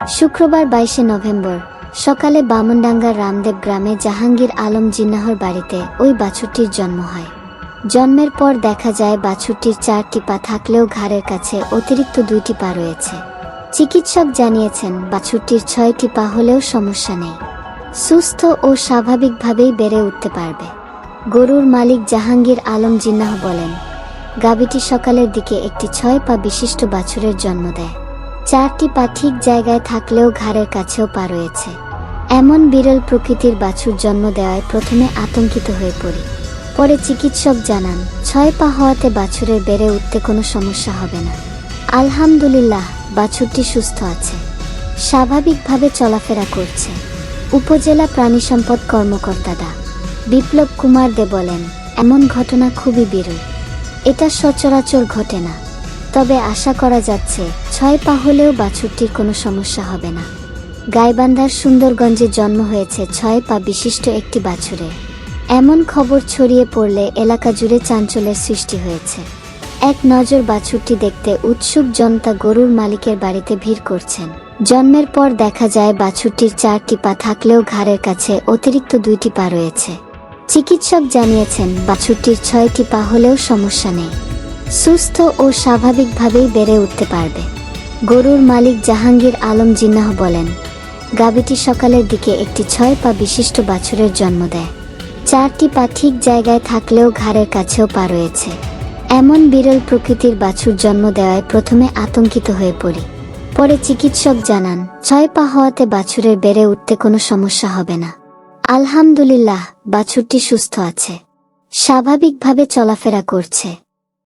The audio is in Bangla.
শুক্রবার 22 নভেম্বর সকালে বামনডাঙ্গার রামদেব গ্রামে জাহাঙ্গীর আলম জিন্নাহর বাড়িতে ওই বাছুরটির জন্ম হয়। জন্মের পর দেখা যায় বাছুরটির 4টি পা থাকলেও ঘাড়ের কাছে অতিরিক্ত 2টি পা রয়েছে। চিকিৎসক জানিয়েছেন বাছুরটির 6টি পা হলেও সমস্যা নেই, সুস্থ ও স্বাভাবিকভাবেই বেড়ে উঠতে পারবে। গরুর মালিক জাহাঙ্গীর আলম জিন্নাহ বলেন, গাভীটি সকালের দিকে একটি 6 পা বিশিষ্ট বাছুরের জন্ম দেয়। 4টি পা ঠিক জায়গায় থাকলেও ঘাড়ের কাছেও পা রয়েছে। এমন বিরল প্রকৃতির বাছুর জন্ম দেওয়ায় প্রথমে আতঙ্কিত হয়ে পড়ি। পরে চিকিৎসক জানান 6 পা হওয়াতে বাছুরের বেড়ে উঠতে কোনো সমস্যা হবে না। আলহামদুলিল্লাহ, বাছুরটি সুস্থ আছে, স্বাভাবিকভাবে চলাফেরা করছে। উপজেলা প্রাণী সম্পদ কর্মকর্তা ডা. বিপ্লব কুমার দে বলেন, এমন ঘটনা খুবই বিরল, এটা সচরাচর ঘটে না। তবে আশা করা যাচ্ছে 6 পা হলেও বাছুরটির কোনো সমস্যা হবে না। গাইবান্ধার সুন্দরগঞ্জে জন্ম হয়েছে 6 পা বিশিষ্ট একটি বাছুরের। এমন খবর ছড়িয়ে পড়লে এলাকা জুড়ে চাঞ্চল্যের সৃষ্টি হয়েছে। এক নজর বাছুরটি দেখতে উৎসুক জনতা গরুর মালিকের বাড়িতে ভিড় করছেন। জন্মের পর দেখা যায় বাছুরটির 4টি পা থাকলেও ঘাড়ের কাছে অতিরিক্ত 2টি পা রয়েছে। চিকিৎসক জানিয়েছেন বাছুরটির 6টি পা হলেও সমস্যা নেই, সুস্থ ও স্বাভাবিকভাবেই বেড়ে উঠতে পারবে। গরুর মালিক জাহাঙ্গীর আলম জিন্নাহ বলেন, গাভীটি সকালের দিকে একটি 6 পা বিশিষ্ট বাছুরের জন্ম দেয়। 4টি পা ঠিক জায়গায় থাকলেও ঘাড়ের কাছেও পা রয়েছে। এমন বিরল প্রকৃতির বাছুর জন্ম দেওয়ায় প্রথমে আতঙ্কিত হয়ে পড়ি। পরে চিকিৎসক জানান 6 পা হওয়াতে বাছুরের বেড়ে উঠতে কোনো সমস্যা হবে না। আলহামদুলিল্লাহ, বাছুরটি সুস্থ আছে, স্বাভাবিকভাবে চলাফেরা করছে।